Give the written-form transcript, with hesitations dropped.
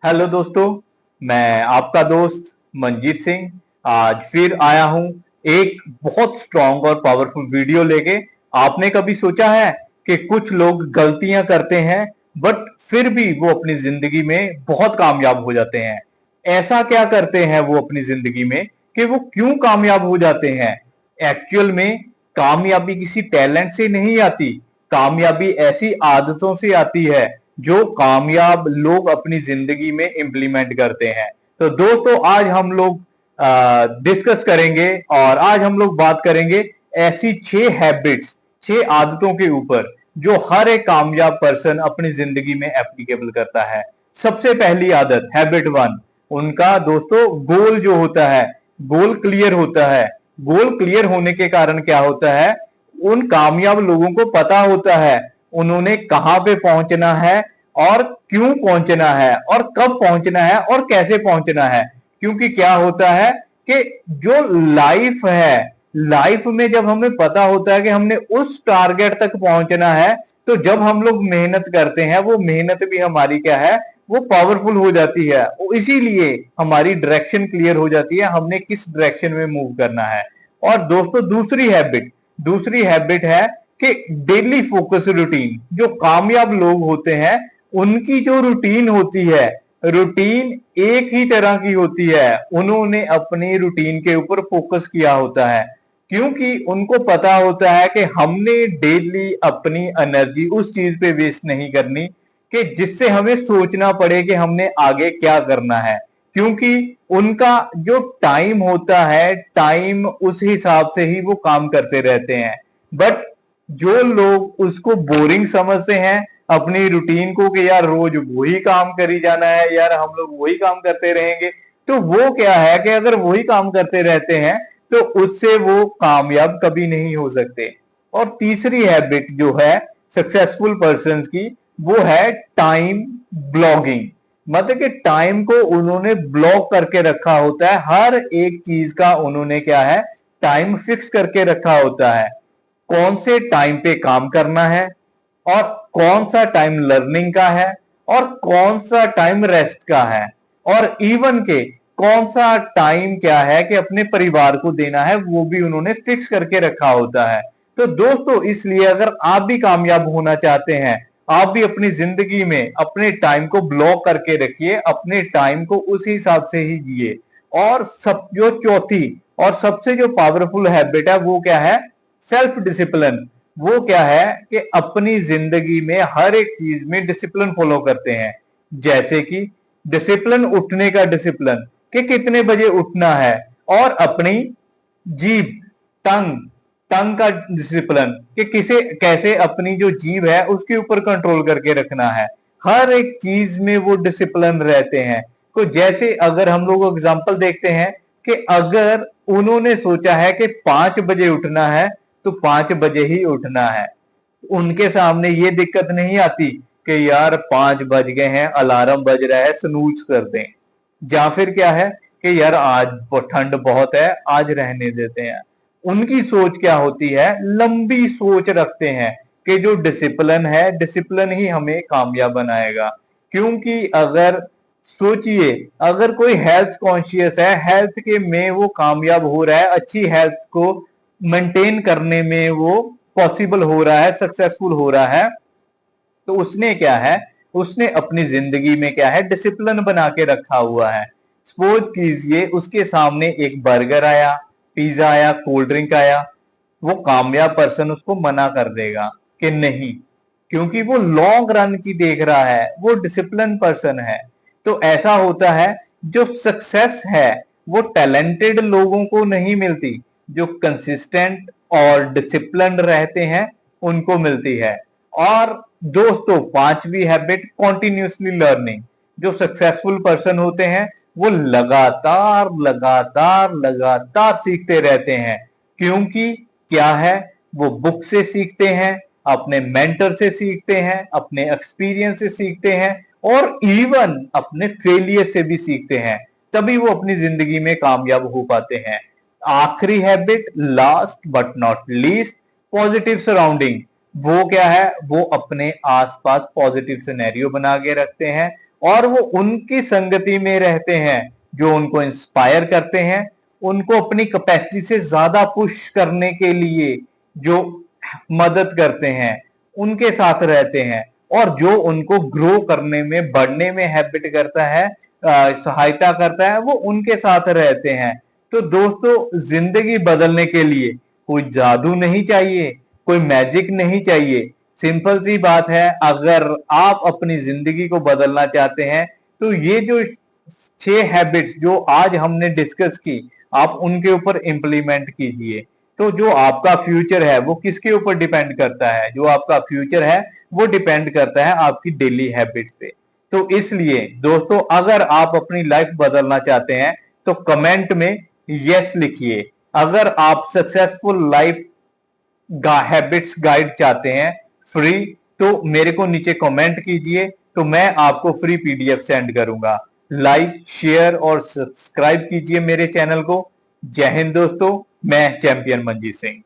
Hello दोस्तों, मैं आपका दोस्त मंजीत सिंह आज फिर आया हूं एक बहुत स्ट्रॉन्ग और पावरफुल वीडियो लेके। आपने कभी सोचा है कि कुछ लोग गलतियां करते हैं बट फिर भी वो अपनी जिंदगी में बहुत कामयाब हो जाते हैं। ऐसा क्या करते हैं वो अपनी जिंदगी में कि वो क्यों कामयाब हो जाते हैं? एक्चुअल में कामयाबी किसी टैलेंट से नहीं आती, कामयाबी ऐसी आदतों से आती है जो कामयाब लोग अपनी जिंदगी में इंप्लीमेंट करते हैं। तो दोस्तों, आज हम लोग डिस्कस करेंगे और आज हम लोग बात करेंगे ऐसी 6 हैबिट्स, 6 आदतों के ऊपर जो हर एक कामयाब पर्सन अपनी जिंदगी में एप्लीकेबल करता है। सबसे पहली आदत, हैबिट 1, उनका दोस्तों गोल जो होता है, गोल क्लियर होता है। गोल क्लियर होने के कारण क्या होता है, उन कामयाब लोगों को पता होता है उन्होंने कहां पे पहुंचना है और क्यों पहुंचना है और कब पहुंचना है और कैसे पहुंचना है। क्योंकि क्या होता है कि जो लाइफ है, लाइफ में जब हमें पता होता है कि हमने उस टारगेट तक पहुंचना है, तो जब हम लोग मेहनत करते हैं वो मेहनत भी हमारी क्या है, वो पावरफुल हो जाती है। इसीलिए हमारी डायरेक्शन क्लियर हो जाती है, हमने किस डायरेक्शन में मूव करना है। और दोस्तों दूसरी हैबिट है कि डेली फोकस रूटीन। जो कामयाब लोग होते हैं उनकी जो रूटीन होती है, रूटीन एक ही तरह की होती है। उन्होंने अपनी रूटीन के ऊपर फोकस किया होता है क्योंकि उनको पता होता है कि हमने डेली अपनी एनर्जी उस चीज पे वेस्ट नहीं करनी कि जिससे हमें सोचना पड़े कि हमने आगे क्या करना है। क्योंकि उनका जो टाइम होता है, टाइम उस हिसाब से ही वो काम करते रहते हैं। बट जो लोग उसको बोरिंग समझते हैं अपनी रूटीन को कि यार रोज वही काम करी जाना है, यार हम लोग वही काम करते रहेंगे, तो वो क्या है कि अगर वही काम करते रहते हैं तो उससे वो कामयाब कभी नहीं हो सकते। और तीसरी हैबिट जो है सक्सेसफुल पर्सन की, वो है टाइम ब्लॉगिंग। मतलब कि टाइम को उन्होंने ब्लॉक करके रखा होता है, हर एक चीज का उन्होंने क्या है, टाइम फिक्स करके रखा होता है। कौन से टाइम पे काम करना है और कौन सा टाइम लर्निंग का है और कौन सा टाइम रेस्ट का है, और इवन के कौन सा टाइम क्या है कि अपने परिवार को देना है, वो भी उन्होंने फिक्स करके रखा होता है। तो दोस्तों, इसलिए अगर आप भी कामयाब होना चाहते हैं, आप भी अपनी जिंदगी में अपने टाइम को ब्लॉक करके रखिए, अपने टाइम को उसी हिसाब से ही जिए। और सब जो चौथी और सबसे जो पावरफुल हैबिट है वो क्या है, सेल्फ डिसिप्लिन। वो क्या है कि अपनी जिंदगी में हर एक चीज में डिसिप्लिन फॉलो करते हैं। जैसे कि डिसिप्लिन, उठने का डिसिप्लिन कि कितने बजे उठना है, और अपनी जीभ, टंग, टंग का डिसिप्लिन कि किसे कैसे अपनी जो जीभ है उसके ऊपर कंट्रोल करके रखना है। हर एक चीज में वो डिसिप्लिन रहते हैं। तो जैसे अगर हम लोग एग्जांपल देखते हैं कि अगर उन्होंने सोचा है कि 5 बजे उठना है तो 5 बजे ही उठना है, उनके सामने ये दिक्कत नहीं आती कि यार 5 बज गए हैं, अलार्म बज रहा है, स्नूज कर दें। या फिर क्या है कि यार आज ठंड बहुत है, आज रहने देते हैं। उनकी सोच क्या होती है, लंबी सोच रखते हैं कि जो डिसिप्लिन है, डिसिप्लिन ही हमें कामयाब बनाएगा। क्योंकि अगर सोचिए, अगर कोई हेल्थ कॉन्शियस है, हेल्थ के में वो कामयाब हो रहा है, अच्छी हेल्थ को मेंटेन करने में वो पॉसिबल हो रहा है, सक्सेसफुल हो रहा है, तो उसने क्या है, उसने अपनी जिंदगी में क्या है, डिसिप्लिन बना के रखा हुआ है। सपोज कीजिए उसके सामने एक बर्गर आया, पिज्जा आया, कोल्ड ड्रिंक आया, वो कामयाब पर्सन उसको मना कर देगा कि नहीं, क्योंकि वो लॉन्ग रन की देख रहा है, वो डिसिप्लिन पर्सन है। तो ऐसा होता है, जो सक्सेस है वो टैलेंटेड लोगों को नहीं मिलती, जो कंसिस्टेंट और डिसिप्लिन रहते हैं उनको मिलती है। और दोस्तों, पांचवी हैबिट, कॉन्टिन्यूसली लर्निंग। जो सक्सेसफुल पर्सन होते हैं वो लगातार लगातार लगातार सीखते रहते हैं। क्योंकि क्या है, वो बुक से सीखते हैं, अपने मेंटर से सीखते हैं, अपने एक्सपीरियंस से सीखते हैं, और इवन अपने फेलियर से भी सीखते हैं। तभी वो अपनी जिंदगी में कामयाब हो पाते हैं। आखिरी habit, last but not least, positive surrounding. वो क्या है, वो अपने आसपास पॉजिटिव सिनेरियो बना के रखते हैं और वो उनकी संगति में रहते हैं जो उनको इंस्पायर करते हैं, उनको अपनी कैपेसिटी से ज्यादा पुश करने के लिए जो मदद करते हैं, उनके साथ रहते हैं, और जो उनको ग्रो करने में, बढ़ने में हैबिट करता है, सहायता करता है, वो उनके साथ रहते हैं। तो दोस्तों, जिंदगी बदलने के लिए कोई जादू नहीं चाहिए, कोई मैजिक नहीं चाहिए। सिंपल सी बात है, अगर आप अपनी जिंदगी को बदलना चाहते हैं तो ये जो 6 हैबिट्स जो आज हमने डिस्कस की, आप उनके ऊपर इंप्लीमेंट कीजिए। तो जो आपका फ्यूचर है वो किसके ऊपर डिपेंड करता है? जो आपका फ्यूचर है वो डिपेंड करता है आपकी डेली हैबिट पे। तो इसलिए दोस्तों, अगर आप अपनी लाइफ बदलना चाहते हैं तो कमेंट में यस लिखिए। अगर आप सक्सेसफुल लाइफ हैबिट्स गाइड चाहते हैं फ्री, तो मेरे को नीचे कमेंट कीजिए, तो मैं आपको फ्री पीडीएफ सेंड करूंगा। लाइक, शेयर और सब्सक्राइब कीजिए मेरे चैनल को। जय हिंद दोस्तों, मैं चैंपियन मंजीत सिंह।